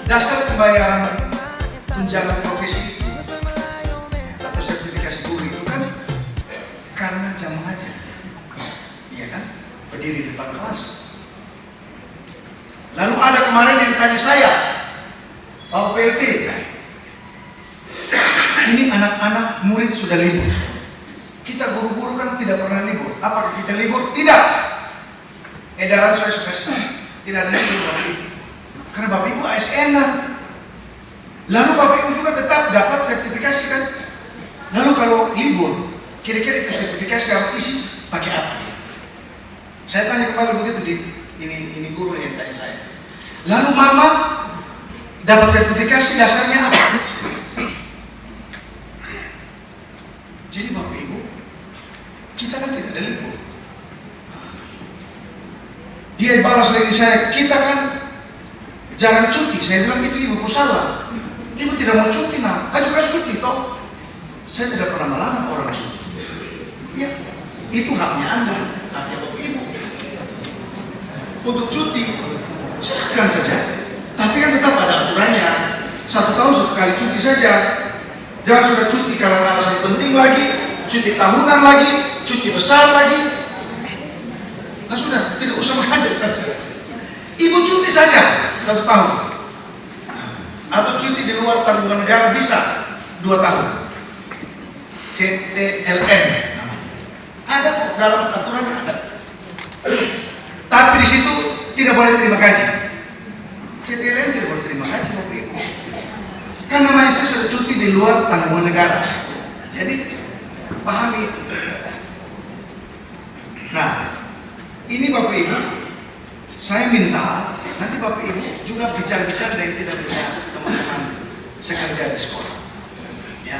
Dasar pembayaran tunjangan profesi atau sertifikasi guru itu kan karena jam mengajar, iya kan? Berdiri di depan kelas. Lalu ada kemarin yang tanya saya, Pak PLT, ini anak-anak murid sudah libur. Kita guru-guru kan tidak pernah libur. Apakah kita libur? Tidak. Edaran saya sudah tidak ada libur Bapak Ibu. Karena Bapak Ibu ASN lah. Lalu Bapak Ibu juga tetap dapat sertifikasi kan. Lalu kalau libur, kira-kira itu sertifikasi harus isi pakai apa dia? Saya tanya kembali begitu di ini guru yang tanya saya. Lalu mama dapat sertifikasi dasarnya apa? Jadi Bapak Ibu, kita kan tidak ada libur. Dia balas lagi saya, kita kan jangan cuti. Saya bilang itu ibu salah. Ibu tidak mau cuti, nah ajukan cuti toh. Saya tidak pernah melarang orang cuti. Ya, itu haknya Anda, haknya Bapak Ibu. Untuk cuti, silakan saja. Tapi kan tetap ada aturannya. 1 tahun sekali cuti saja. Jangan sudah cuti karena alasan penting lagi, cuti tahunan lagi, cuti besar lagi. Nah sudah, tidak usah mengajar saja. Ibu cuti saja 1 tahun. Atau cuti di luar tanggungan negara bisa 2 tahun. CTLM namanya. Ada kok dalam aturannya ada. Tapi di situ tidak boleh terima gaji. CTLM tidak boleh terima gaji Bapak Ibu. Kan namanya saya sudah cuti di luar tanggungan negara. Jadi pahami itu. Nah, ini Bapak Ibu, saya minta nanti Bapak Ibu juga bicara-bicara dengan kita punya teman-teman sekerja di sekolah, ya,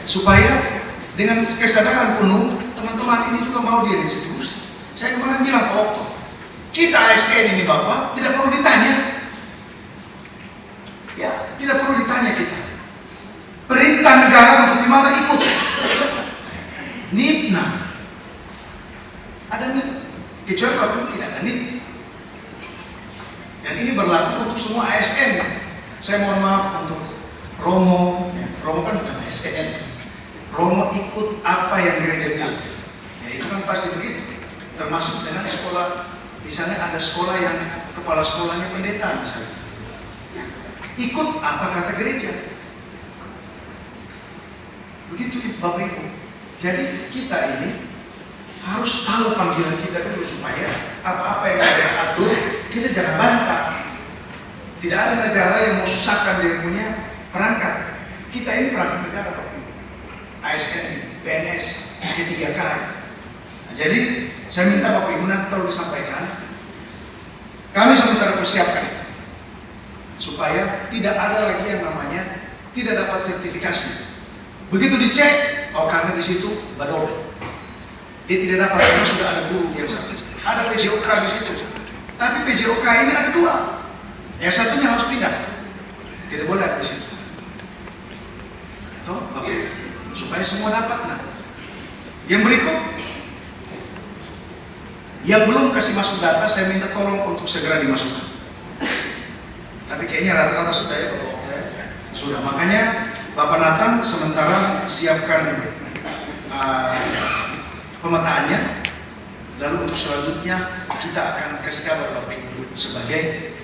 supaya dengan kesadaran penuh teman-teman ini juga mau direstitusi. Saya kemarin bilang Pak Okto, kita ASN ini Bapak tidak perlu ditanya, ya, tidak perlu ditanya kita. Perintah negara untuk dimana ikut. NIP, ada NIP. Kecuali kalau tidak ada NIP. Dan ini berlaku untuk semua ASN. Saya mohon maaf untuk Romo, ya, Romo kan bukan ASN. Romo ikut apa yang gereja bilang. Ya itu kan pasti begitu. Termasuk dengan sekolah, misalnya ada sekolah yang kepala sekolahnya pendeta misalnya. Ya, ikut apa kata gereja. Begitu Bapak Ibu. Jadi kita ini harus tahu panggilan kita dulu supaya apa-apa yang kita atur kita jangan bantah. Tidak ada negara yang mau susahkan dia punya perangkat. Kita ini perangkat negara Bapak Ibu. ASN, PNS, P3K. Nah, jadi saya minta Bapak Ibu nanti tolong disampaikan. Kami sementara persiapkan itu supaya tidak ada lagi yang namanya tidak dapat sertifikasi. Begitu dicek, oh karena di situ badol. Dia tidak dapat karena sudah ada guru yang satu. Ada PJOK di situ. Tapi PJOK ini ada 2. Yang satunya harus pindah. Tidak boleh ada di situ. Itu Bapak, supaya semua dapat. Nah, yang berikut, yang belum kasih masuk data, saya minta tolong untuk segera dimasukkan. Tapi kayaknya rata-rata sudah ya, sudah. Makanya Bapak Nathan sementara siapkan pemetaannya, lalu untuk selanjutnya kita akan kasih kabar Bapak Ibu sebagai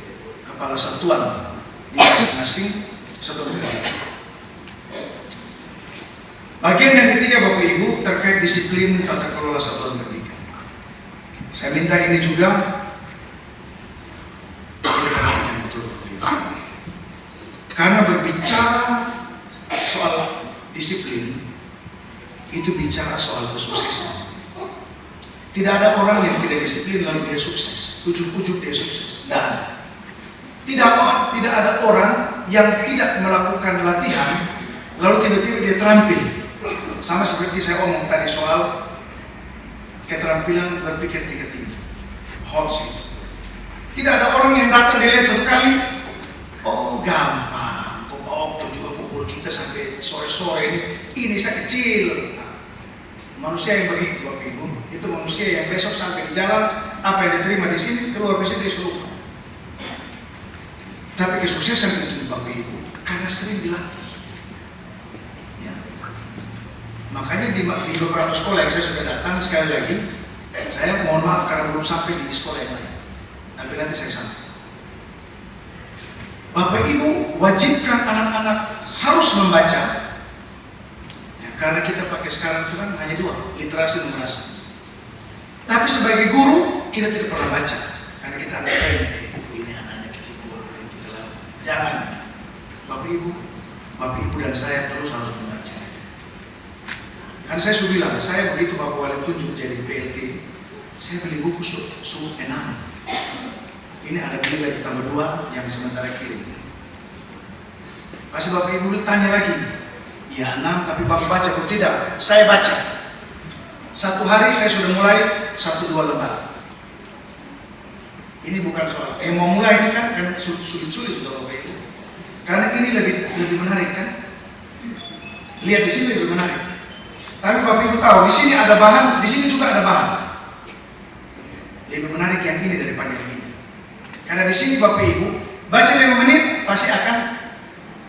kepala satuan di masing-masing satuan pendidikan. Bagian yang ketiga Bapak Ibu terkait disiplin tata kelola satuan pendidikan. Saya minta ini juga kita perhatikan betul Bapak Ibu. Karena berbicara soal disiplin itu bicara soal kesuksesan. Tidak ada orang yang tidak disiplin lalu dia sukses, ujuk-ujuk dia sukses. Dan tidak ada orang yang tidak melakukan latihan lalu tiba-tiba dia terampil. Sama seperti saya omong tadi soal keterampilan berpikir tingkat tinggi, hot seat. Tidak ada orang yang datang dilihat sekali, oh gampang, Pak Okto juga pukul kita sampai sore-sore ini saya kecil. Manusia yang begitu Bapak Ibu, itu manusia yang besok sampai di jalan, apa yang diterima di sini, keluar di sini dia suruh. Tapi kesuksesan itu Bapak Ibu karena sering dilatih. Ya. Makanya di beberapa sekolah yang saya sudah datang, sekali lagi, saya mohon maaf karena belum sampai di sekolah yang lain. Tapi nanti saya sampai. Bapak Ibu wajibkan anak-anak harus membaca. Ya, karena kita pakai sekarang itu kan hanya dua, literasi dan numerasi. Tapi sebagai guru kita tidak pernah baca karena kita anggap ini anak-anak kecil yang kita lakukan. Jangan. Bapak Ibu dan saya terus harus membaca. Kan saya sudah bilang, saya begitu Bapak Wali tunjuk jadi PLT, saya beli buku sub 6. Ini ada beli lagi tambah 2 yang sementara kirim. Kasih Bapak Ibu tanya lagi, ya 6 tapi Bapak baca atau tidak? Saya baca. Satu hari saya sudah mulai 1-2 lembar. Ini bukan soal mau mulai ini kan sulit-sulit Bapak Ibu. Karena ini lebih menarik kan? Lihat di sini lebih menarik. Tapi Bapak Ibu tahu di sini ada bahan, di sini juga ada bahan. Lebih menarik yang ini daripada yang ini. Karena di sini Bapak Ibu baca 5 menit pasti akan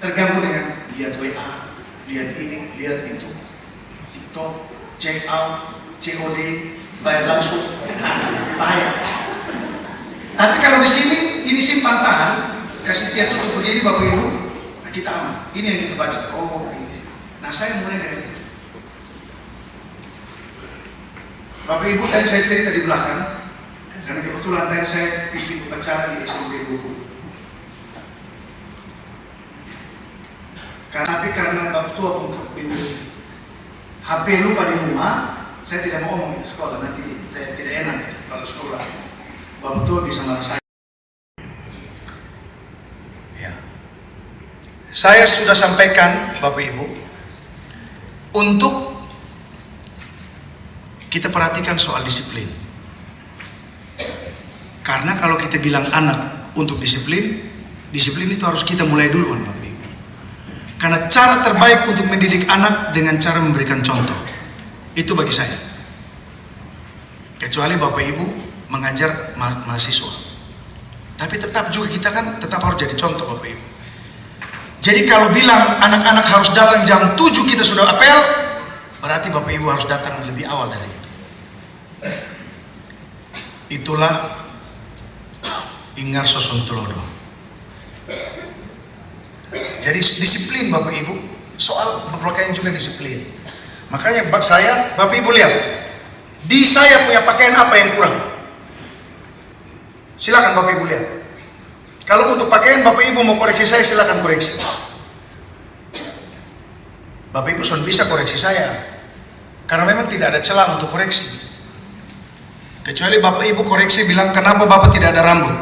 terganggu dengan lihat WA, lihat ini, lihat itu, TikTok, check out, COD, bayar langsung, bahaya. Tapi kalau di sini ini simpan tahan, kasih dia tutup begini Bapak Ibu, nah kita aman. Ini yang kita baca. Oh ini. Nah saya mulai dari itu. Bapak Ibu tadi saya cerita di belakang, karena kebetulan tadi saya pimpin upacara di SMP Bogor. Tapi karena Bapak Tua ini HP lupa di rumah, saya tidak mau omong di sekolah, nanti saya tidak enak kalau sekolah. Bapak Tua bisa marah saya. Ya. Saya sudah sampaikan Bapak Ibu, untuk kita perhatikan soal disiplin. Karena kalau kita bilang anak untuk disiplin, disiplin itu harus kita mulai duluan Bapak Ibu. Karena cara terbaik untuk mendidik anak dengan cara memberikan contoh. Itu bagi saya. Kecuali Bapak Ibu mengajar mahasiswa. Tapi tetap juga kita kan tetap harus jadi contoh Bapak Ibu. Jadi kalau bilang anak-anak harus datang jam 7 kita sudah apel, berarti Bapak Ibu harus datang lebih awal dari itu. Itulah ingar sosuntulodo. Jadi disiplin Bapak Ibu, soal berpakaian juga disiplin. Makanya Bapak Ibu lihat, di saya punya pakaian apa yang kurang? Silakan Bapak Ibu lihat. Kalau untuk pakaian Bapak Ibu mau koreksi saya, silakan koreksi. Bapak Ibu sudah bisa koreksi saya, karena memang tidak ada celah untuk koreksi. Kecuali Bapak Ibu koreksi bilang kenapa Bapak tidak ada rambut.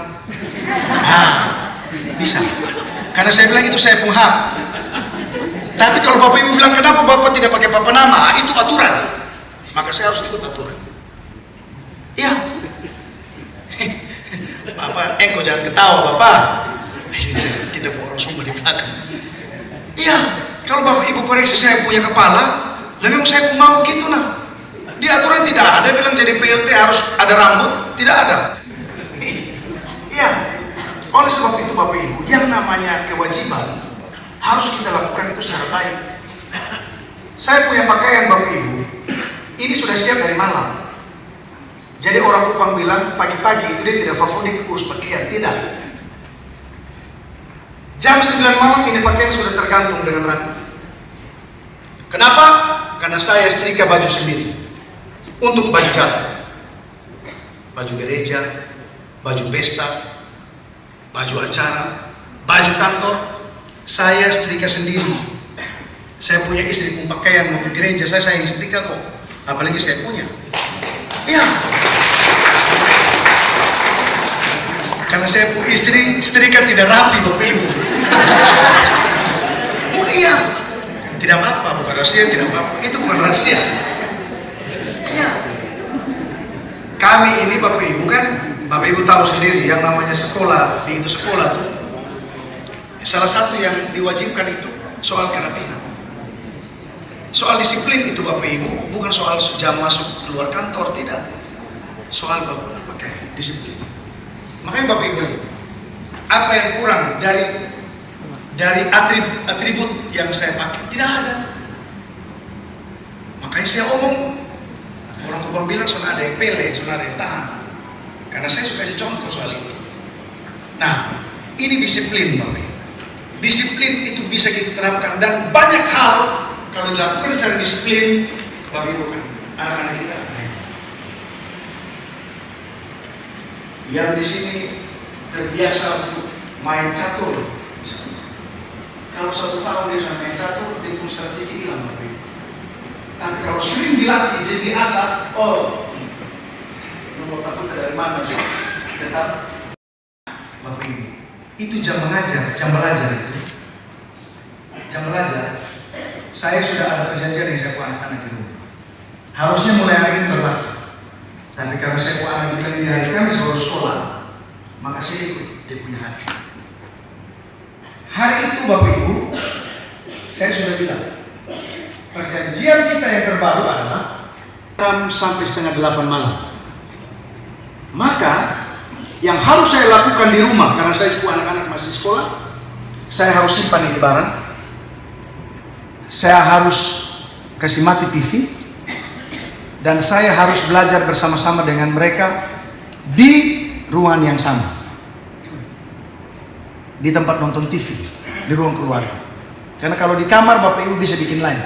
Nah, bisa. Karena saya bilang itu saya punya hak. Tapi kalau Bapak Ibu bilang kenapa Bapak tidak pakai papan nama, itu aturan. Maka saya harus ikut aturan. Iya. Bapak, kok jangan ketawa Bapak. Kita orang semua di belakang. Iya. Kalau Bapak Ibu koreksi saya punya kepala, dan memang saya mau begitu nah. Di aturan tidak ada bilang jadi PLT harus ada rambut, tidak ada. Iya. Oleh sebab itu Bapak Ibu, yang namanya kewajiban harus kita lakukan itu secara baik. Saya punya pakaian Bapak Ibu, ini sudah siap dari malam. Jadi orang Kupang bilang pagi-pagi itu dia tidak favorit urus pakaian, tidak. Jam 9 malam ini pakaian sudah tergantung dengan rapi. Kenapa? Karena saya setrika baju sendiri. Untuk baju jalan, baju gereja, baju pesta, baju acara, baju kantor, saya setrika sendiri. Saya punya istri pun pakaian mau ke gereja, saya sayang setrika kok. Apalagi saya punya. Iya. Karena saya punya istri, setrika tidak rapi Bapak Ibu. Oh iya. Tidak apa-apa, bukan rahasia, tidak apa-apa. Itu bukan rahasia. Iya. Kami ini Bapak Ibu kan, Bapak Ibu tahu sendiri yang namanya sekolah, di itu sekolah tuh salah satu yang diwajibkan itu soal kerapihan, soal disiplin itu Bapak Ibu, bukan soal jam masuk keluar kantor, tidak, soal berpakaian, disiplin. Makanya Bapak Ibu lihat apa yang kurang dari dari atribut yang saya pakai, tidak ada. Makanya saya omong, orang kupon bilang sudah ada yang pele, sudah ada yang tahan, karena saya suka kasih contoh soal itu. Nah, ini disiplin Bapak Ibu. Disiplin itu bisa kita terapkan, dan banyak hal kalau dilakukan secara disiplin, Bapak Ibu, anak-anak kita yang di sini terbiasa untuk main catur. Kalau 1 tahun dia sudah main catur, dia pun strategi hilang Bapak Ibu. Tapi kalau sering dilatih jadi asap, oh, nomor takut dari mana sih? Tetap Bapak Ibu, itu jam mengajar, jam belajar itu. Jam belajar, saya sudah ada perjanjian yang saya buat anak-anak di rumah. Harusnya mulai hari ini berlaku. Tapi kalau saya buat anak bilang di hari kami harus sekolah, maka saya ikut dia punya hari. Hari itu Bapak Ibu, saya sudah bilang, perjanjian kita yang terbaru adalah jam sampai 7:30 malam. Maka yang harus saya lakukan di rumah, karena saya sepupu anak-anak masih sekolah, saya harus simpan ini barang, saya harus kasih mati TV, dan saya harus belajar bersama-sama dengan mereka di ruangan yang sama, di tempat nonton TV, di ruang keluarga. Karena kalau di kamar Bapak Ibu bisa bikin lain.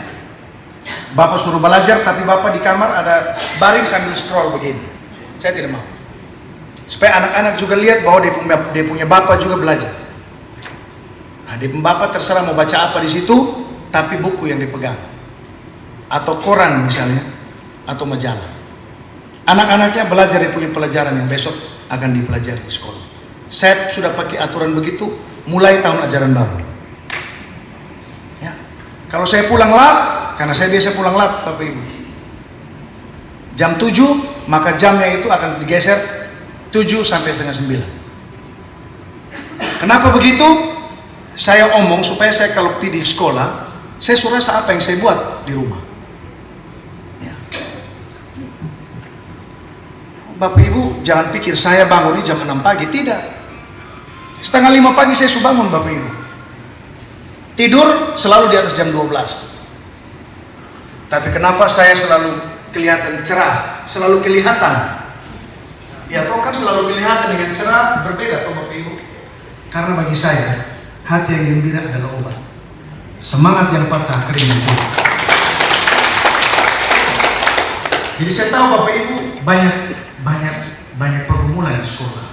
Bapak suruh belajar, tapi Bapak di kamar ada baring sambil scroll begini. Saya tidak mau. Supaya anak-anak juga lihat bahwa dia punya Bapak juga belajar. Nah, dia punya Bapak terserah mau baca apa di situ, tapi buku yang dipegang. Atau koran misalnya, atau majalah. Anak-anaknya belajar, dia punya pelajaran yang besok akan dipelajari di sekolah. Saya sudah pakai aturan begitu mulai tahun ajaran baru. Ya. Kalau saya pulang lat, karena saya biasa pulang lat Bapak Ibu, jam 7, maka jamnya itu akan digeser 7 sampai 8:30. Kenapa begitu? Saya omong supaya saya kalau pergi di sekolah, saya suruh apa yang saya buat di rumah. Ya. Bapak Ibu jangan pikir saya bangun ini jam 6 pagi, tidak. 4:30 pagi saya sudah bangun Bapak Ibu. Tidur selalu di atas jam 12. Tapi kenapa saya selalu kelihatan cerah, selalu kelihatan? Ya toh kan selalu kelihatan dengan cerah, berbeda toh Bapak Ibu. Karena bagi saya, hati yang gembira adalah obat. Semangat yang patah kering yang kuat. Jadi saya tahu Bapak Ibu banyak pergumulan di sekolah,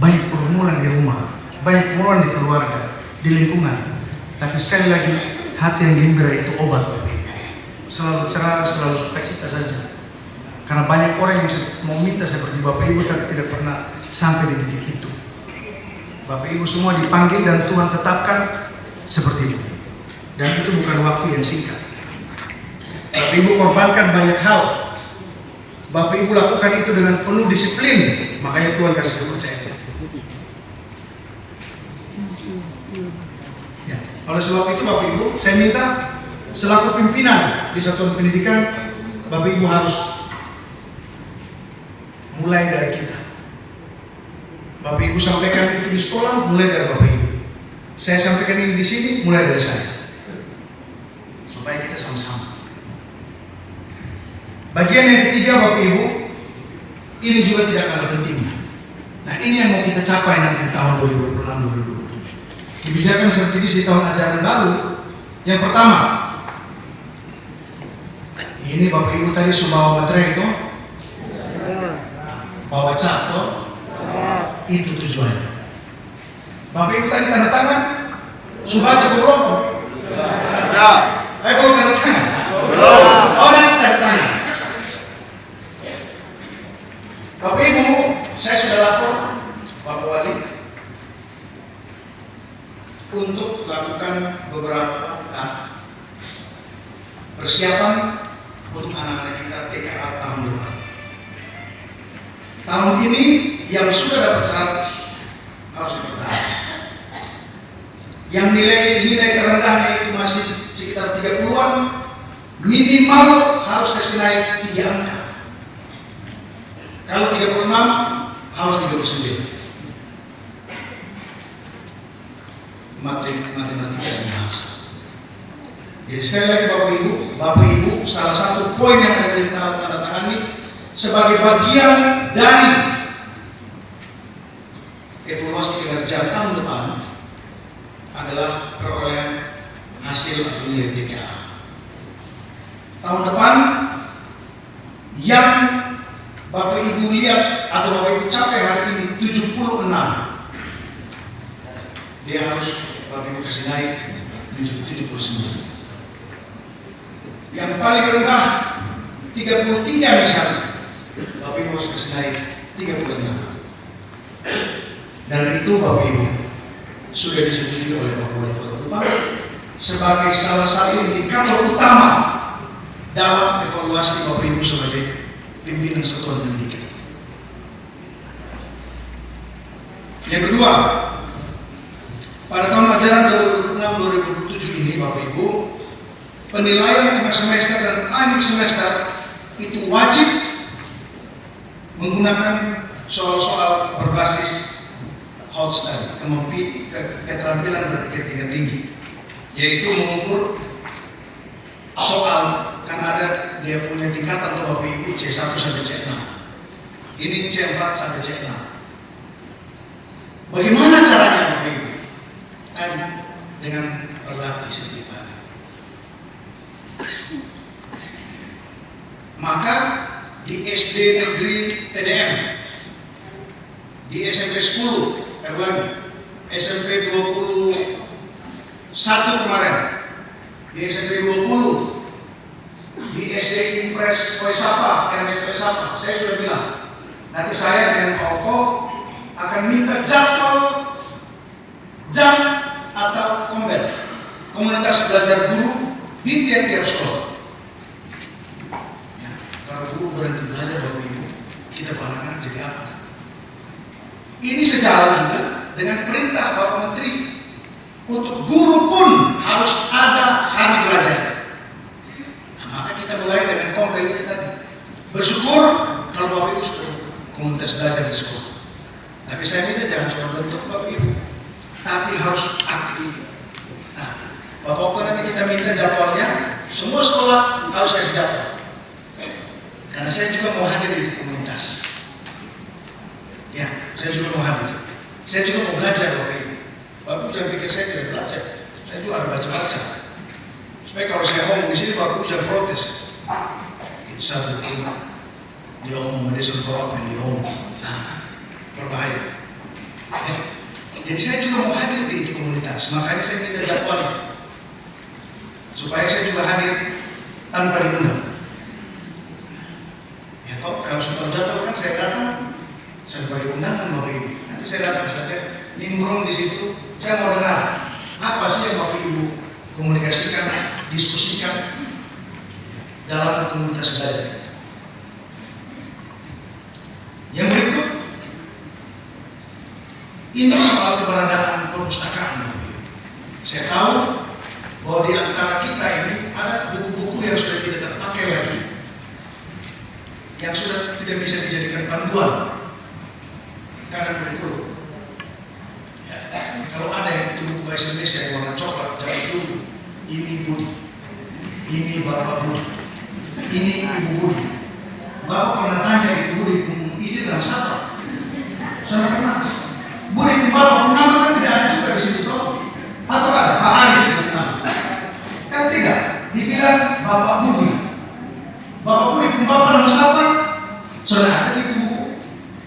banyak pergumulan di rumah, banyak pergumulan di keluarga, di lingkungan. Tapi sekali lagi, hati yang gembira itu obat Bapak Ibu. Selalu cerah, selalu sukacita saja. Karena banyak orang yang mau minta seperti Bapak Ibu tapi tidak pernah sampai di titik itu. Bapak Ibu semua dipanggil dan Tuhan tetapkan seperti itu. Dan itu bukan waktu yang singkat. Bapak Ibu korbankan banyak hal. Bapak Ibu lakukan itu dengan penuh disiplin. Makanya Tuhan kasih kepercayaan. Ya, oleh sebab itu Bapak Ibu, saya minta selaku pimpinan di satuan pendidikan, Bapak Ibu harus mulai dari kita. Bapak Ibu sampaikan itu di sekolah, mulai dari Bapak Ibu. Saya sampaikan ini di sini, mulai dari saya. Supaya kita sama-sama. Bagian yang ketiga Bapak Ibu, ini juga tidak kalah pentingnya. Nah ini yang mau kita capai nanti di tahun 2026-2027. Kebijakan strategis di tahun ajaran baru. Yang pertama, ini Bapak Ibu tadi sudah materai itu, bawa cat toh? Itu tujuannya. Bapak Ibu tadi tanda tangan, sudah sebelum? Ya. Belum tanda tangan? Belum. Oh nanti tanda tangan. Bapak Ibu, saya sudah lapor Bapak Wali untuk lakukan beberapa persiapan untuk anak-anak kita TKA tahun depan. Tahun ini yang sudah dapat 100 harus dipertahankan. Yang nilai terendahnya itu masih sekitar 30-an, minimal harus kasih naik 3 angka. Kalau 36 harus 39. matematika dan bahasa. Jadi sekali lagi Bapak Ibu, salah satu poin yang ada di tanda tangani sebagai bagian dari evaluasi kinerja tahun depan adalah perolehan hasil atau nilai TKA. Tahun depan yang Bapak Ibu lihat atau Bapak Ibu capai hari ini 76, dia harus Bapak Ibu kasih naik menjadi 79. Yang paling rendah 33 misalnya, Bapak Ibu harus kasih naik 36. Dan itu Bapak Ibu sudah disetujui oleh Bapak Wali Kota Kupang sebagai salah satu indikator utama dalam evaluasi Bapak Ibu sebagai pimpinan satuan pendidikan. Yang kedua, pada tahun ajaran 2026-2027 ini Bapak Ibu, penilaian tengah semester dan akhir semester itu wajib menggunakan soal-soal berbasis hot study, keterampilan berpikir tingkat tinggi, yaitu mengukur soal, kan ada dia punya tingkatan atau Bapak Ibu C1 sampai C6, ini C4 sampai C6. Bagaimana caranya Bapak Ibu? Tadi dengan berlatih setiap hari. Maka di SD negeri TDM, di SMP 10, SMP 21 kemarin, di SMP 20, di SD Impres Koisapa, saya sudah bilang, nanti saya dengan Pak Oko akan minta jadwal jam atau komunitas belajar guru di tiap-tiap sekolah. Ya, kalau guru berhenti belajar Bapak Ibu, kita anak-anak jadi apa? Ini sejalan juga dengan perintah Bapak Menteri untuk guru pun harus ada hari belajar. Nah, maka kita mulai dengan kompel itu tadi. Bersyukur kalau Bapak Ibu sudah komunitas belajar di sekolah. Tapi saya minta jangan cuma bentuk Bapak Ibu, tapi harus aktif. Nah, Bapak Ibu nanti kita minta jadwalnya, semua sekolah harus kasih jadwal. Karena saya juga mau hadir di komunitas. Ya, saya juga mau hadir. Saya juga mau belajar Bapak Ibu. Bapak Ibu jangan pikir saya tidak belajar. Saya juga ada baca-baca. Supaya kalau saya ngomong di sini Bapak Ibu jangan protes. Itu satu itu. Dia ngomong, dia suruh apa yang dia ngomong. Nah, berbahaya. Ya. Jadi saya juga mau hadir di komunitas. Makanya saya minta jadwalnya. Supaya saya juga hadir tanpa diundang. Ya toh, kalau sudah jadwal kan saya datang. Saya bagi undangan Bapak Ibu. Nanti saya datang saja, nimbrung di situ. Saya mau dengar apa sih yang Bapak Ibu komunikasikan, diskusikan dalam komunitas belajar. Yang berikut, ini soal keberadaan perpustakaan Bapak Ibu. Saya tahu bahwa di antara kita ini ada buku-buku yang sudah tidak terpakai lagi, yang sudah tidak bisa dijadikan panduan karena kurikulum. Ya, kalau ada yang itu buku bahasa Indonesia yang warna coklat, jangan dulu. Ini Budi, ini Bapak Budi, ini Ibu Budi. Bapak pernah tanya Ibu Budi istri dalam siapa? Saudara pernah? Budi pun Bapak pun nama kan tidak ada juga di situ toh? Atau ada Pak Anies sebut nama? Kan tidak. Dibilang Bapak Budi. Bapak Budi pun Bapak nama siapa? Saudara ada di itu buku?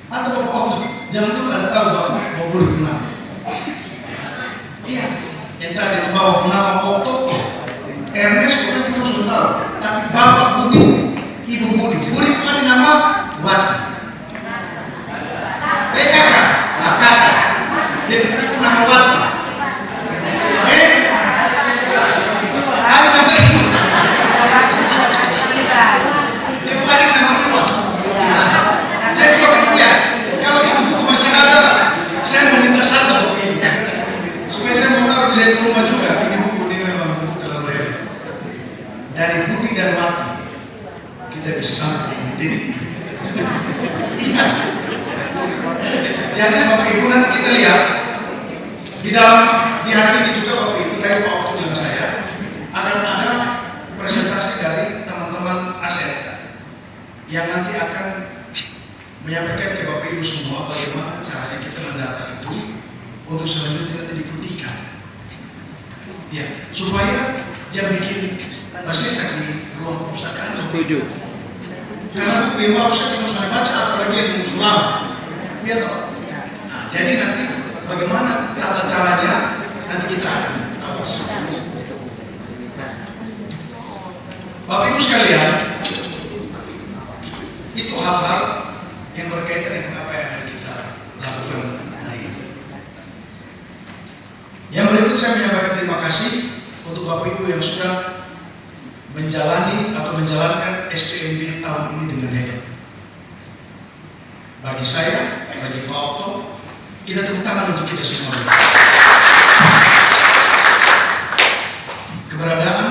Atau Bapak Okto? Jangan dulu ada tahu Bapak Budi pun nama. Iya, entah dia membawa nama Okto, Ernest bukan kita sudah tahu. Tapi Bapak Budi, Ibu Budi. Budi pun ada nama Wati. Kakak, nah kakak. Dia punya nama Wati. Ada nama Ibu. Dia bukan ada nama Ibu. Nah, jadi Bapak Ibu ya, kalau itu buku masih ada, saya meminta satu Bapak Ibu. Supaya saya mau taruh di saya rumah juga. Ini buku ini memang buku terlalu hebat. Dari Budi dan Wati, kita bisa sampai di titik. Iya. Jadi Bapak Ibu nanti kita lihat di dalam di hari ini untuk selanjutnya nanti diputihkan. Ya, supaya jangan bikin basesa di ruang perpustakaan. Karena buku yang baru saya tidak usah baca, apalagi yang buku lama. Ya toh. Nah, jadi nanti bagaimana tata caranya nanti kita akan tahu bersama. Bapak Ibu sekalian, itu hal-hal yang berkaitan dengan apa yang akan kita lakukan hari ini. Yang berikut saya menyampaikan terima kasih untuk Bapak Ibu yang sudah menjalani atau menjalankan SPMB tahun ini dengan hebat. Bagi saya, bagi Pak Otto, kita tepuk tangan untuk kita semua. Keberadaan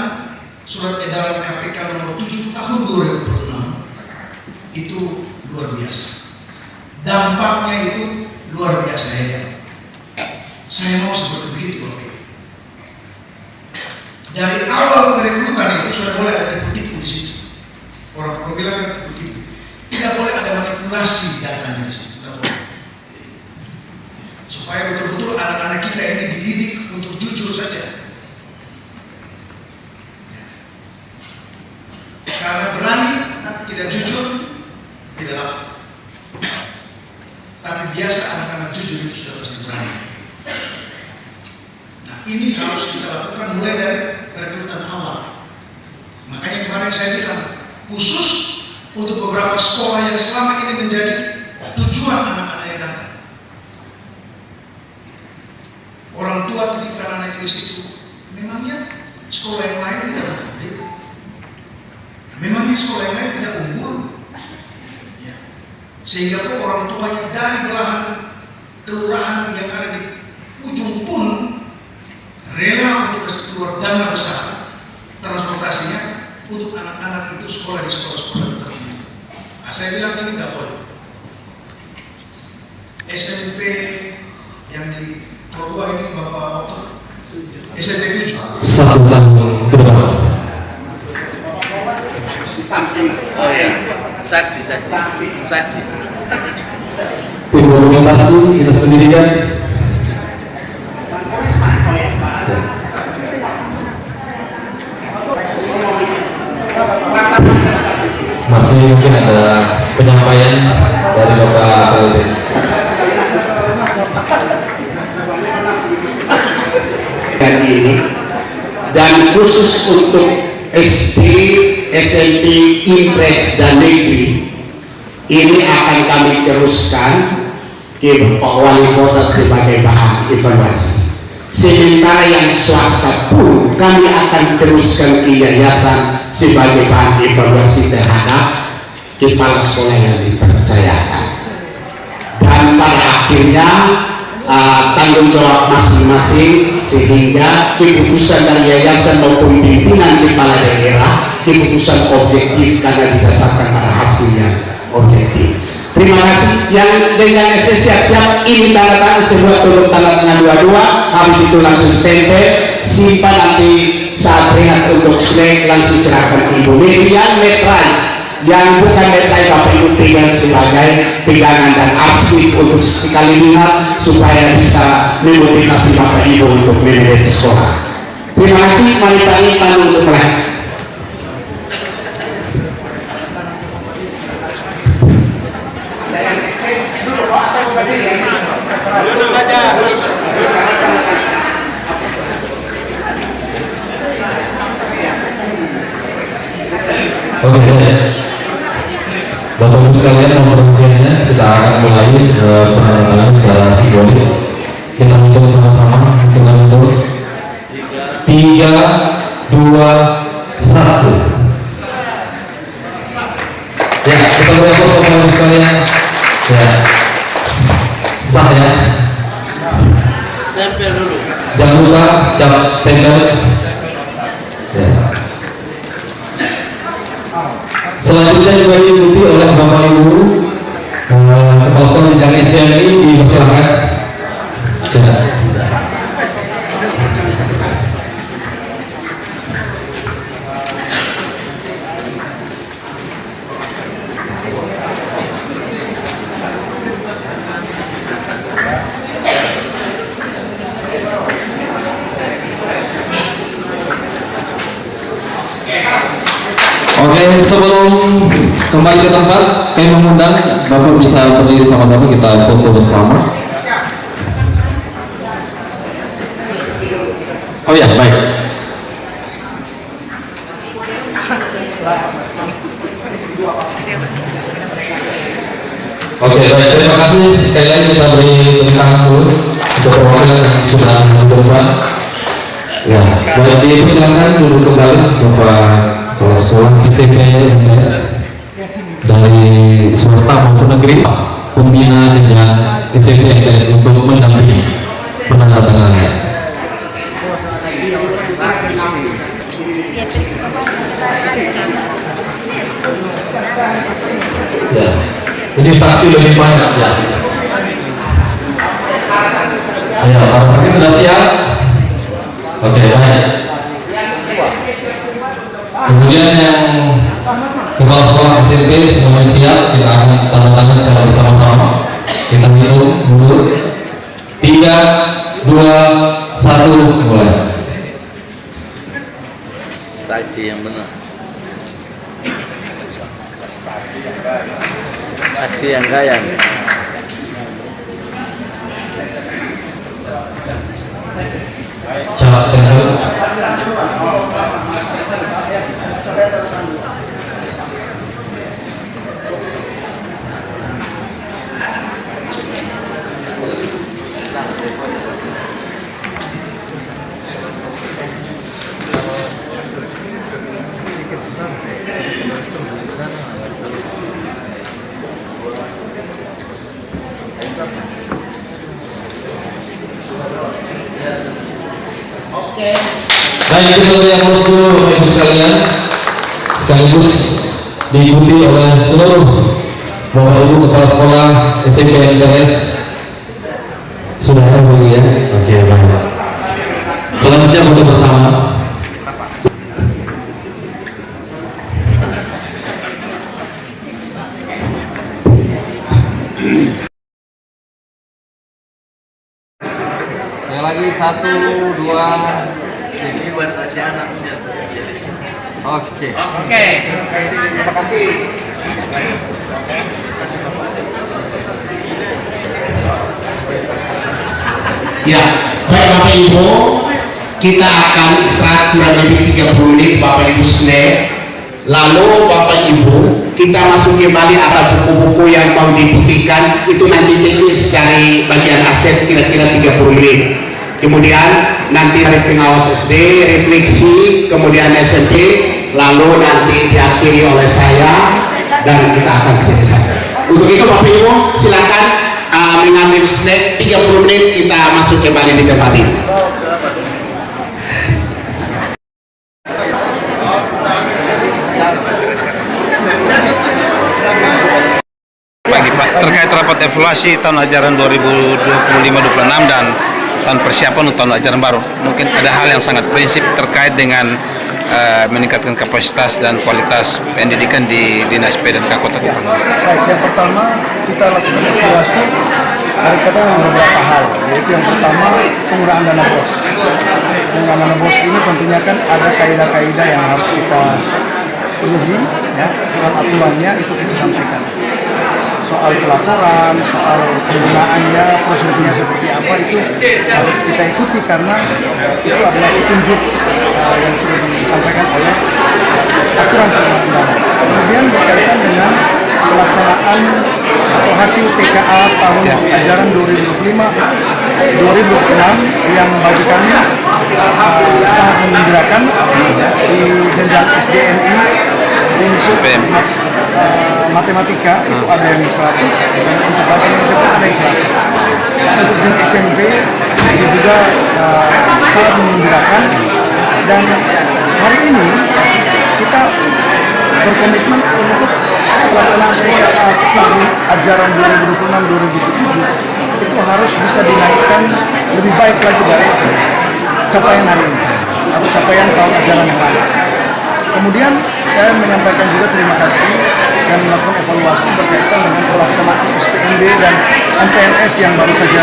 surat edaran KPK nomor 7 tahun 2006 itu luar biasa. Dampaknya itu luar biasa hebat. Saya mau seperti begitu Bapak Ibu. Dari awal perekrutan itu sudah boleh ada tipu-tipu di situ. Orang bilang kan tipu-tipu. Tidak boleh ada manipulasi datanya di situ. Tidak boleh. Supaya betul-betul anak-anak kita ini dididik untuk jujur saja. Ya. Karena berani tidak jujur tidak laku. Tapi biasa anak-anak jujur itu sudah pasti berani. Nah, ini harus kita lakukan mulai dari perekrutan awal. Makanya kemarin saya bilang khusus untuk beberapa sekolah yang selama ini menjadi tujuan anak-anak yang datang. Orang tua titipkan anak di situ. Memangnya sekolah yang lain tidak favorit? Memangnya sekolah yang lain tidak unggul? Ya. Sehingga kok orang tuanya dari belahan kelurahan yang ada di ujung pun rela untuk kasih keluar dana besar transportasinya untuk anak-anak itu sekolah di sekolah-sekolah tertentu. Nah, saya bilang ini tidak boleh. SMP yang di Kolua ini Bapak Otto, SMP 7. 1 tahun ke depan. Oh ya, saksi. Tim dokumentasi dinas pendidikan. Masih mungkin ada penyampaian dari Bapak Alvin. Ini dan khusus untuk SD, SMP, Impres dan Negeri ini akan kami teruskan ke Bapak Wali Kota sebagai bahan evaluasi. Sementara yang swasta pun kami akan teruskan ke yayasan sebagai bahan evaluasi terhadap kepala sekolah yang dipercayakan. Dan pada akhirnya tanggung jawab masing-masing, sehingga keputusan dari yayasan maupun pimpinan kepala daerah keputusan objektif karena didasarkan pada hasil yang objektif. Terima kasih. Yang jenjang SD siap-siap, ini tanda tangan sebuah turun tanda tangan 22, habis itu langsung stempel, simpan nanti saat rehat untuk snack langsung serahkan Ibu. Yang metrai, yang bukan metrai Bapak Ibu pegang sebagai pegangan dan arsip untuk sekali lihat supaya bisa memotivasi Bapak Ibu untuk memanage sekolah. Terima kasih. Mari tanya pandu untuk mulai. Oke, Bapak Ibu sekalian, nomor ujiannya kita akan mulai penandatanganan secara simbolis. Kita hitung sama-sama, hitungan mundur 3, 2, 1. Ya, kita mulai Bapak Ibu sekalian. Ya, sah ya. Stempel dulu. Jangan lupa jam stempel. Ya. Selanjutnya juga diikuti oleh Bapak Ibu kepala sekolah jenjang SMI di masyarakat. Ya. Oke, sebelum kembali ke tempat, kami mengundang Bapak bisa berdiri sama-sama, kita foto bersama. Oh ya, baik. Oke, baik, terima kasih. Sekali lagi kita beri tepuk tangan dulu untuk perwakilan yang sudah mencoba. Ya, boleh dipersilakan duduk kembali Bapak Kepala Sekolah SMP MTS dari swasta maupun negeri, pembina dengan SMP MTS untuk mendampingi penandatangannya. Ya, ini saksi lebih banyak ya. Ya, para saksi sudah siap. Oke, baik. Kemudian yang kepala sekolah SMP semuanya siap, kita akan tanda tangan secara bersama-sama. Kita hitung mundur. 3, 2, 1, mulai. Saksi yang benar. Saksi yang gaya. Charles Center. Baik, itu yang harus ibu sekalian, sekaligus diikuti oleh seluruh Bapak Ibu Kepala Sekolah SMP MTS. Sudah ada Bu ya? Oke, baik. Selanjutnya foto bersama. Yang lagi 1, 2. Ini buat kasih anaknya. Oke. Oke, terima kasih. Ya, baik Bapak Ibu, kita akan istirahat kurang lebih 30 menit Bapak Ibu sekalian. Lalu Bapak Ibu, kita masuk kembali ada buku-buku yang mau diputihkan, itu nanti teknis dari bagian aset kira-kira 30 menit. Kemudian nanti dari pengawas SD, refleksi, kemudian SMP, lalu nanti diakhiri oleh saya dan kita akan selesai. Untuk itu Bapak Ibu silakan mengambil snack 30 menit kita masuk kembali di tempat ini. Pagi Pak, terkait rapat evaluasi tahun ajaran 2025-26 dan tahun persiapan untuk tahun ajaran baru, mungkin ada hal yang sangat prinsip terkait dengan meningkatkan kapasitas dan kualitas pendidikan di Dinas PDNK Kota Kupang. Baik, yang pertama kita lakukan evaluasi dari beberapa hal, yaitu yang pertama penggunaan dana BOS. Penggunaan dana BOS ini tentunya kan ada kaidah-kaidah yang harus kita penuhi, ya, aturan-aturannya itu kita sampaikan. Soal pelaporan, soal penggunaannya, prosedurnya seperti apa itu harus kita ikuti karena itu adalah petunjuk yang sudah disampaikan oleh aturan perundang-undangan. Kemudian berkaitan dengan pelaksanaan atau hasil TKA tahun ajaran 2025-2026 yang bagi kami sangat menggembirakan, ya, di jenjang SDNI untuk matematika itu ada yang 100 dan untuk bahasa Indonesia pun ada yang 100. Untuk jenjang SMP itu juga sangat menggembirakan, dan hari ini kita berkomitmen untuk pelaksanaan TKA tahun ajaran 2026-2027 itu harus bisa dinaikkan lebih baik lagi dari capaian hari ini atau capaian tahun ajaran yang lalu. Kemudian saya menyampaikan juga terima kasih dan melakukan evaluasi berkaitan dengan pelaksanaan SPNB dan MPLS yang baru saja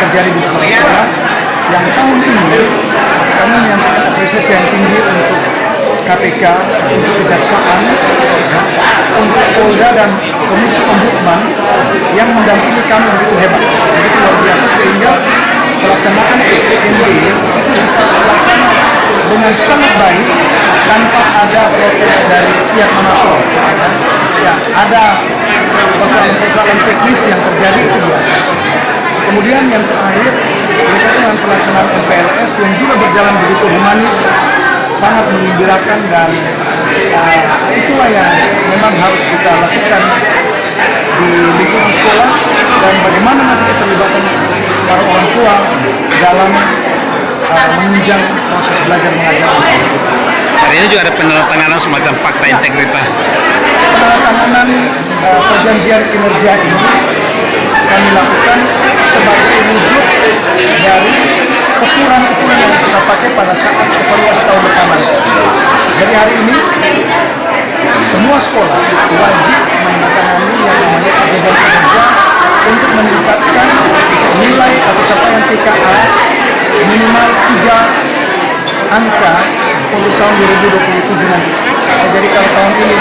terjadi di sekolah-sekolah, yang tahun ini kami menyampaikan apresiasi yang tinggi untuk KPK, untuk kejaksaan, ya, untuk Polda dan Komisi Ombudsman yang mendampingi kami begitu hebat, begitu luar biasa, sehingga pelaksanaan SPMB itu bisa terlaksana dengan sangat baik tanpa ada protes dari pihak manapun. Ya, ada persoalan teknis yang terjadi itu biasa. Kemudian yang terakhir berkaitan dengan pelaksanaan MPLS yang juga berjalan begitu humanis, sangat menggembirakan, dan itulah yang memang harus kita lakukan di lingkungan sekolah, dan bagaimana nanti keterlibatan para orang tua dalam menunjang proses belajar mengajar anak kita. Hari ini juga ada penandatanganan semacam fakta integritas. Penandatanganan perjanjian kinerja ini kami lakukan sebagai wujud dari ukuran-ukuran yang kita pakai pada saat evaluasi tahun depan nanti. Jadi hari ini semua sekolah wajib menandatangani yang namanya perjanjian kinerja untuk meningkatkan nilai atau capaian TKA minimal 3 angka untuk tahun 2027 nanti. Jadi kalau tahun ini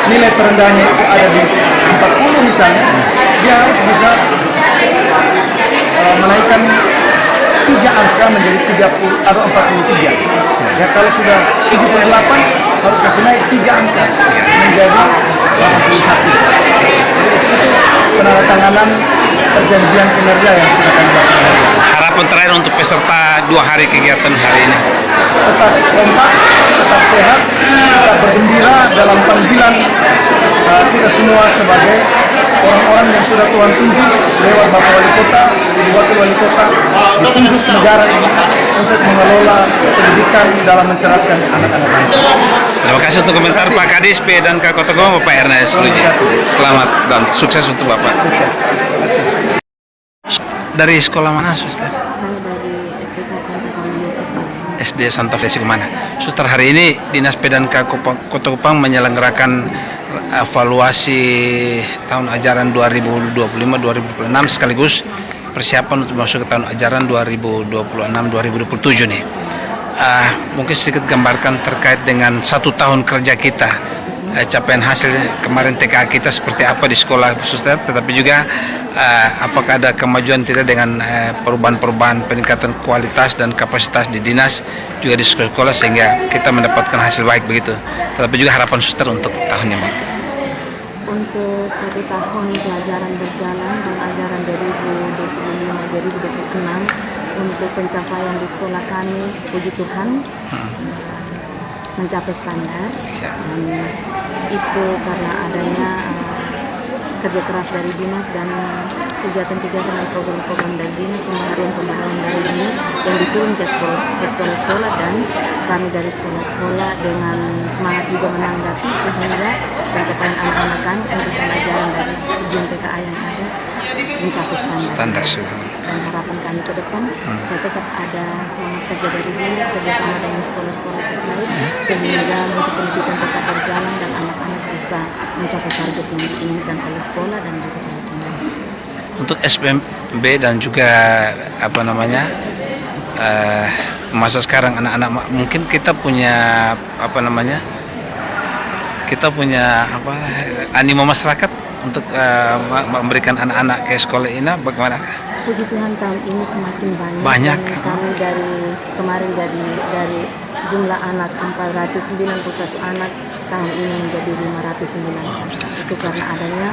nilai terendahnya itu ada di 40 misalnya, dia harus bisa menaikkan 3 angka menjadi 30 atau 43. Ya, kalau sudah 78 harus kasih naik 3 angka menjadi 81. Jadi itu penandatanganan perjanjian kinerja yang sudah kami lakukan. Harapan terakhir untuk peserta 2 hari kegiatan hari ini. Tetap kompak, tetap sehat, tetap bergembira dalam panggilan kita semua sebagai orang-orang yang sudah Tuhan tunjuk lewat Bapak Wali Kota, Ibu Wakil Wali Kota, ditunjuk negara ini untuk mengelola pendidikan dalam mencerdaskan anak-anak bangsa. Terima kasih untuk komentar Pak Kadis P dan Kak Kota Goma, Bapak Ernest Luji. Selamat dan sukses untuk Bapak. Sukses. Terima kasih. Dari sekolah mana, Suster? Saya dari SDK Santa Familia Sekolah. SD Santa Fe Sikumana. Suster, hari ini Dinas P dan Kak Kota Kupang menyelenggarakan evaluasi tahun ajaran 2025-2026 sekaligus persiapan untuk masuk ke tahun ajaran 2026-2027 nih. Mungkin sedikit gambarkan terkait dengan 1 tahun kerja kita, capaian hasil kemarin TKA kita seperti apa di sekolah, Suster, tetapi juga apakah ada kemajuan tidak dengan perubahan-perubahan peningkatan kualitas dan kapasitas di dinas juga di sekolah sehingga kita mendapatkan hasil baik begitu. Tetapi juga harapan Suster untuk tahun yang baru. Untuk 1 tahun pelajaran berjalan dan ajaran 2025-2026 untuk pencapaian di sekolah kami, puji Tuhan, mencapai standar. Dan itu karena adanya kerja keras dari dinas dan kegiatan-kegiatan dan program-program dari dinas, pembaharuan dari dinas yang diturun ke sekolah-sekolah, dan kami dari sekolah-sekolah dengan semangat juga menanggapi sehingga pencapaian anak-anak kami untuk pelajaran dari ujian PKA yang ada mencapai standar. Dan harapan kami ke depan supaya tetap ada semangat kerja dari dinas kerjasama dengan sekolah-sekolah terkait sehingga mutu pendidikan tetap berjalan dan anak-anak bisa mencapai target yang diinginkan oleh sekolah dan juga oleh dinas. Untuk SPMB dan juga masa sekarang anak-anak, mungkin kita punya animo masyarakat untuk memberikan anak-anak ke sekolah ini, bagaimana? Puji Tuhan tahun ini semakin banyak. Kami dari kemarin dari jumlah anak 491 anak, tahun ini menjadi 509. Itu karena adanya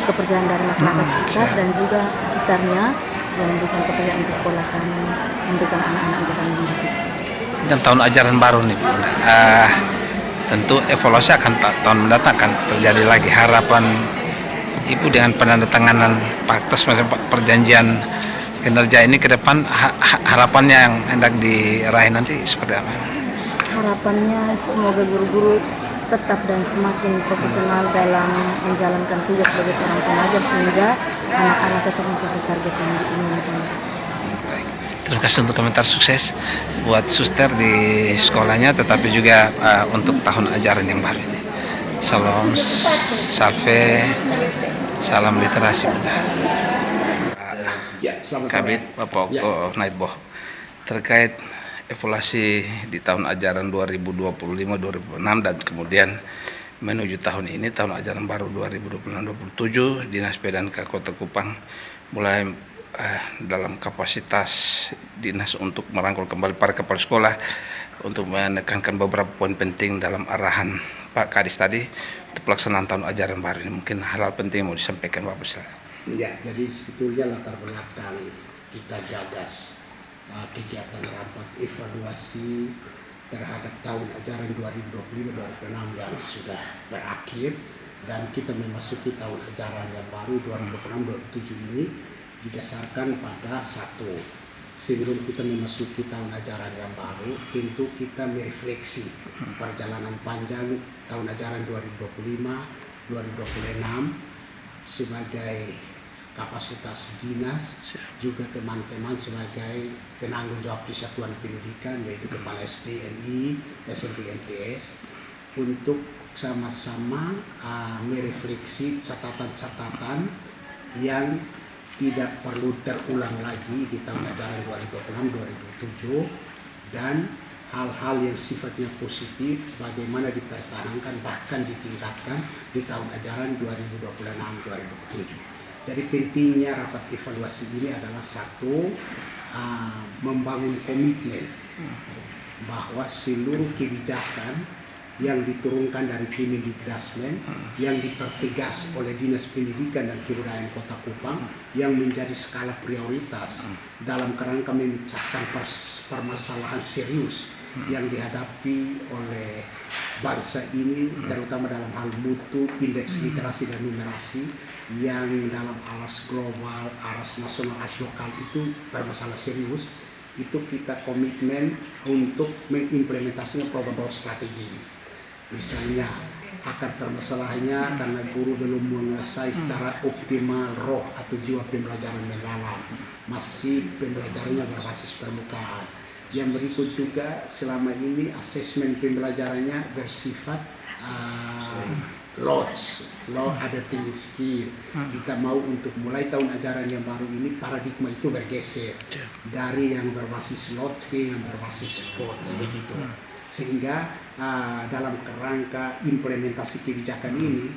kepercayaan dari masyarakat sekitar dan juga sekitarnya yang memberikan kepercayaan untuk sekolah kami, memberikan anak-anak untuk kami di sekolah. Dan tahun ajaran baru nih, tentu evaluasi akan tahun mendatang akan terjadi lagi. Harapan Ibu dengan penandatanganan faktas perjanjian kinerja ini ke depan, harapannya yang hendak diraih nanti seperti apa? Harapannya semoga guru-guru tetap dan semakin profesional dalam menjalankan tugas sebagai seorang pengajar sehingga anak-anak tetap mencapai target yang diinginkan. Terima kasih untuk komentar sukses buat Suster di sekolahnya, tetapi juga untuk tahun ajaran yang baru ini. Salam salve, salam literasi Bunda. Ya, selamat Kabit Bapak Okto Naidboh terkait evaluasi di tahun ajaran 2025-2026 dan kemudian menuju tahun ini, tahun ajaran baru 2026-2027, Dinas PDNK Kota Kupang mulai dalam kapasitas dinas untuk merangkul kembali para kepala sekolah untuk menekankan beberapa poin penting dalam arahan Pak Kadis tadi untuk pelaksanaan tahun ajaran baru ini. Mungkin hal-hal penting yang mau disampaikan Bapak, silakan. Ya, jadi sebetulnya latar belakang kita gagas kegiatan rapat evaluasi terhadap tahun ajaran 2025-2026 yang sudah berakhir dan kita memasuki tahun ajaran yang baru 2026-2027 ini didasarkan pada satu, sebelum kita memasuki tahun ajaran yang baru tentu kita merefleksi perjalanan panjang tahun ajaran 2025-2026 sebagai kapasitas dinas, juga teman-teman sebagai penanggung jawab di satuan pendidikan yaitu Kepala SDMI, SMP MTS untuk sama-sama merefleksi catatan-catatan yang tidak perlu terulang lagi di tahun ajaran 2026-2027 dan hal-hal yang sifatnya positif bagaimana dipertahankan bahkan ditingkatkan di tahun ajaran 2026-2027. Jadi pentingnya rapat evaluasi ini adalah satu, membangun komitmen bahwa seluruh kebijakan yang diturunkan dari Kemendikbudrismen yang dipertegas oleh Dinas Pendidikan dan Kebudayaan Kota Kupang yang menjadi skala prioritas dalam kerangka memecahkan permasalahan serius yang dihadapi oleh bangsa ini, terutama dalam hal mutu, indeks literasi dan numerasi yang dalam aras global, aras nasional, aras lokal itu bermasalah serius. Itu kita komitmen untuk mengimplementasikan program-program strategis. Misalnya akar permasalahannya karena guru belum menguasai secara optimal roh atau jiwa pembelajaran mendalam, masih pembelajarannya berbasis permukaan. Yang berikut juga selama ini asesmen pembelajarannya bersifat low adapting skill. Kita mau untuk mulai tahun ajaran yang baru ini paradigma itu bergeser dari yang berbasis load ke yang berbasis sports begitu. Sehingga dalam kerangka implementasi kebijakan ini,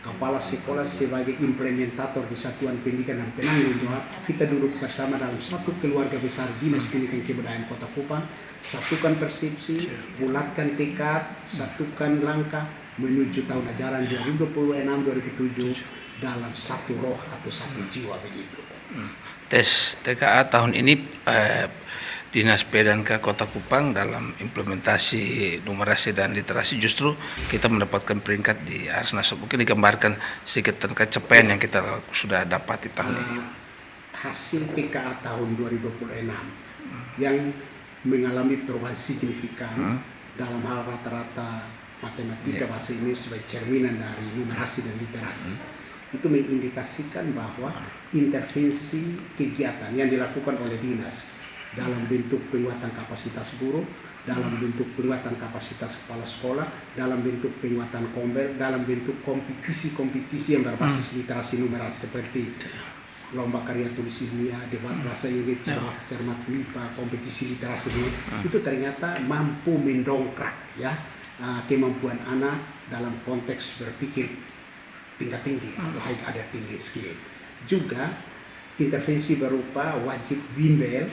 kepala sekolah sebagai implementator di satuan pendidikan dan penanggung jawab, kita duduk bersama dalam satu keluarga besar Dinas Pendidikan Kebudayaan Kota Kupang, satukan persepsi, bulatkan tekad, satukan langkah menuju tahun ajaran 2026-2027 dalam satu roh atau satu jiwa begitu. Tes TKA tahun ini Dinas PDNK Kota Kupang dalam implementasi numerasi dan literasi justru kita mendapatkan peringkat di aras nasional. Mungkin digambarkan sedikit tentang capaian yang kita sudah dapat di tahun ini. Hasil TKA tahun 2026 yang mengalami perubahan signifikan dalam hal rata-rata matematika bahasa Inggris sebagai cerminan dari numerasi dan literasi itu mengindikasikan bahwa intervensi kegiatan yang dilakukan oleh dinas dalam bentuk penguatan kapasitas guru, dalam bentuk penguatan kapasitas kepala sekolah, dalam bentuk penguatan kombel, dalam bentuk kompetisi-kompetisi yang berbasis literasi numerasi seperti lomba karya tulis ilmiah, debat bahasa Inggris, cermat MIPA, kompetisi literasi dulu, itu ternyata mampu mendongkrak ya kemampuan anak dalam konteks berpikir tingkat tinggi atau high adapting skill. Juga intervensi berupa wajib bimbel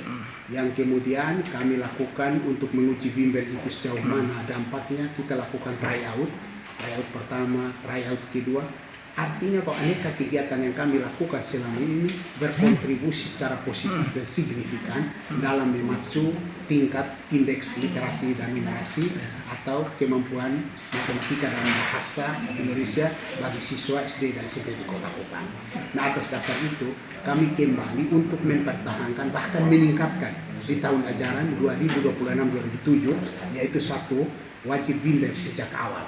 yang kemudian kami lakukan untuk menguji bimbel itu sejauh mana dampaknya. Kita lakukan tryout pertama, tryout kedua. Artinya bahwa aneka kegiatan yang kami lakukan selama ini berkontribusi secara positif dan signifikan dalam memacu tingkat indeks literasi dan numerasi atau kemampuan matematika dan bahasa Indonesia bagi siswa SD dan SMP di Kota Kupang. Nah, atas dasar itu kami kembali untuk mempertahankan bahkan meningkatkan di tahun ajaran 2026-2027 yaitu satu, wajib bimbel sejak awal,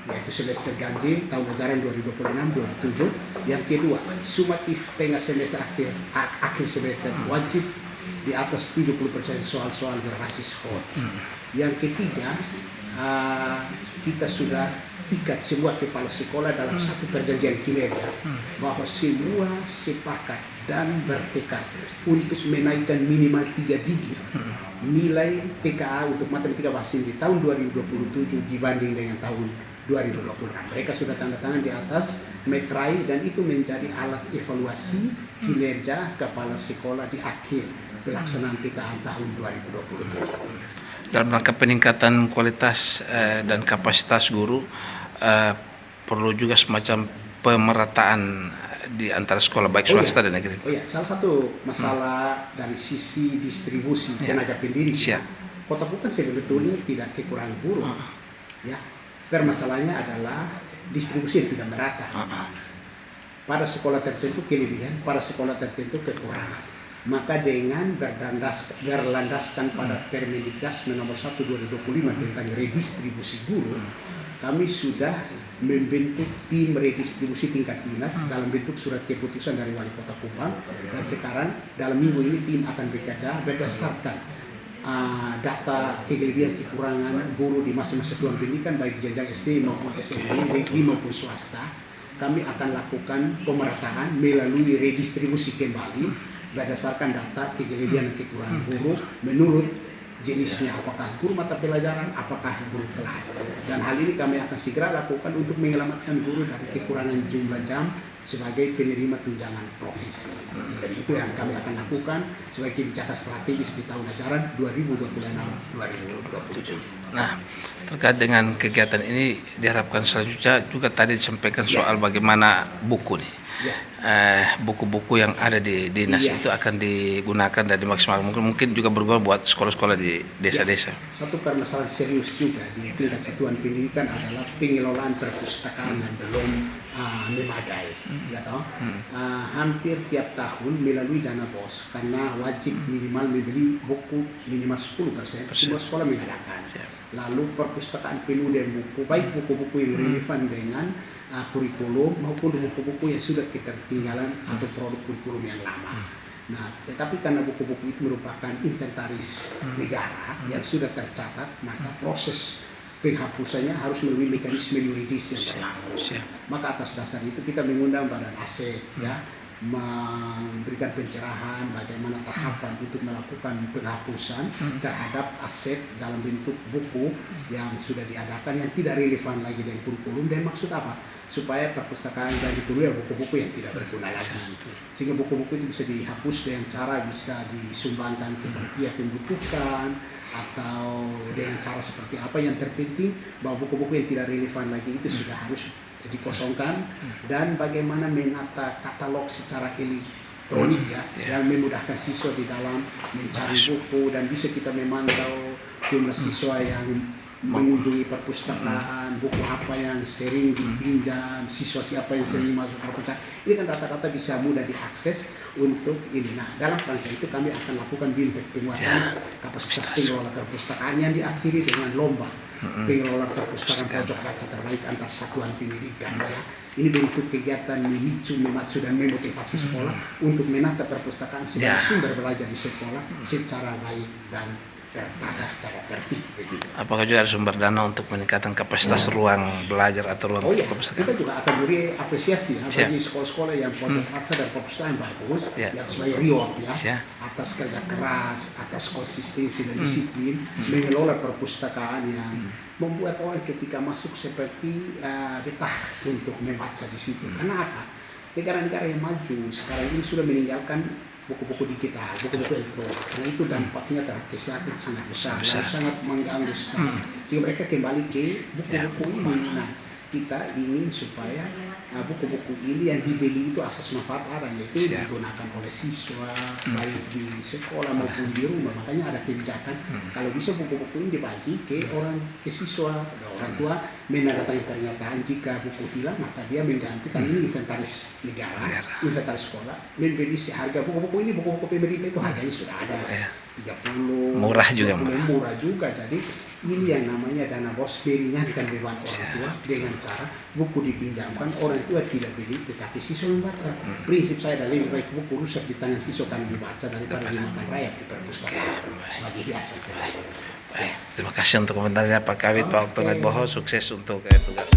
yaitu semester ganjil tahun ajaran 2026-2027. Yang kedua, sumatif tengah semester akhir semester wajib di atas 70% soal-soal berbasis hot. Yang ketiga, kita sudah ikat semua kepala sekolah dalam satu perjanjian kinerja bahwa semua sepakat dan bertekad untuk menaikkan minimal 3 digit nilai TKA untuk matematika bahasa Inggris di tahun 2027 dibanding dengan tahun 2026. Mereka sudah tanda tangan di atas metrai dan itu menjadi alat evaluasi kinerja kepala sekolah di akhir pelaksanaan TKA tahun 2027. Dalam rangka peningkatan kualitas dan kapasitas guru, perlu juga semacam pemerataan di antara sekolah baik swasta dan negeri. Oh ya, salah satu masalah dari sisi distribusi tenaga pendidik, Kota Bukan sebetulnya tidak kekurangan guru. Ya, permasalahannya adalah distribusi yang tidak merata. Pada sekolah tertentu kelebihan, pada sekolah tertentu kekurangan. Maka dengan berlandaskan pada Permendiknas nomor 1 2025 tentang redistribusi guru, kami sudah membentuk tim redistribusi tingkat dinas dalam bentuk surat keputusan dari Wali Kota Kupang, dan sekarang dalam minggu ini tim akan bekerja berdasarkan data kelebihan kekurangan guru di masing-masing satuan pendidikan baik jenjang SD maupun SMP, negeri maupun swasta. Kami akan lakukan pemerataan melalui redistribusi kembali berdasarkan data kelebihan dan kekurangan guru menurut jenisnya, apakah guru mata pelajaran, apakah guru kelas. Dan hal ini kami akan segera lakukan untuk menyelamatkan guru dari kekurangan jumlah jam sebagai penerima tunjangan profesi. Jadi itu yang kami akan lakukan sebagai kebijakan strategis di tahun ajaran 2026-2027. Nah, terkait dengan kegiatan ini diharapkan selanjutnya juga tadi disampaikan soal bagaimana buku nih. Buku-buku yang ada di dinas itu akan digunakan dan dimaksimalkan, mungkin juga berguna buat sekolah-sekolah di desa-desa. Satu permasalahan serius juga di tingkat satuan pendidikan adalah pengelolaan perpustakaan yang belum memadai, ya toh. Hampir tiap tahun melalui dana BOS, karena wajib minimal membeli buku minimal 10%, semua sekolah mengadakan. Lalu perpustakaan penuh dengan buku, baik buku-buku yang relevan dengan kurikulum maupun buku-buku yang sudah ketertinggalan atau produk kurikulum yang lama. Nah, tetapi karena buku-buku itu merupakan inventaris negara yang sudah tercatat, maka proses penghapusannya harus melalui mekanisme yuridis yang berlaku. Maka atas dasar itu kita mengundang Badan Aset, ya, memberikan pencerahan bagaimana tahapan untuk melakukan penghapusan terhadap aset dalam bentuk buku yang sudah diadakan yang tidak relevan lagi dengan kurikulum. Dan maksud apa? Supaya perpustakaan dan dipenuhi buku-buku yang tidak berguna lagi, sehingga buku-buku itu bisa dihapus dengan cara bisa disumbangkan kepada pihak yang membutuhkan atau dengan cara seperti apa. Yang terpenting bahwa buku-buku yang tidak relevan lagi itu sudah harus dikosongkan, dan bagaimana menata katalog secara elektronik yang memudahkan siswa di dalam mencari buku, dan bisa kita memantau jumlah siswa yang mengunjungi perpustakaan, buku apa yang sering dipinjam, siswa siapa yang sering masuk perpustakaan. Ini kan data-data bisa mudah diakses untuk ini. Nah, dalam rangka itu kami akan lakukan penguatan kapasitas pengelola perpustakaan yang diakhiri dengan lomba pengelola perpustakaan pojok baca terbaik antar satuan pendidikan. Ya. Ini bentuk kegiatan memicu, mematsu, dan memotivasi sekolah untuk menata perpustakaan sebagai sumber belajar di sekolah secara baik dan tertata secara tertib begitu. Apakah juga ada sumber dana untuk meningkatkan kapasitas ruang belajar atau ruang perpustakaan? Kita juga akan beri apresiasi bagi sekolah-sekolah yang pojok baca dan perpustakaan bagus, yang sebagai reward atas kerja keras, atas konsistensi dan disiplin mengelola perpustakaan yang membuat orang ketika masuk seperti betah untuk membaca di situ. Karena apa? Negara-negara yang maju sekarang ini sudah meninggalkan buku-buku digital, buku-buku elektronik, karena itu dampaknya terhadap kesehatan sangat besar. Dan sangat mengganggu sekali. Sehingga mereka kembali ke buku-buku ini. Nah, kita ingin supaya buku-buku ini yang dibeli itu asas manfaat arah, yaitu digunakan oleh siswa baik di sekolah maupun di rumah. Makanya ada kebijakan kalau bisa buku-buku ini dibagi ke siswa, orang tua menandatangani pernyataan jika buku hilang maka dia menggantikan. Ini inventaris negara, inventaris sekolah membeli seharga buku-buku ini, buku-buku pemerintah itu harganya sudah ada 30, murah juga, murah juga. Jadi ini yang namanya dana BOS, meringankan beban orang tua dengan cara buku dipinjamkan, orang tua tidak beli tetapi siswa membaca. Prinsip saya adalah lebih baik buku rusak di tangan siswa karena dibaca daripada dimakan rayap di perpustakaan sebagai hiasan saya. Baik, terima kasih untuk komentarnya Pak Kabid, Pak Oktonat Boho, sukses untuk tugas.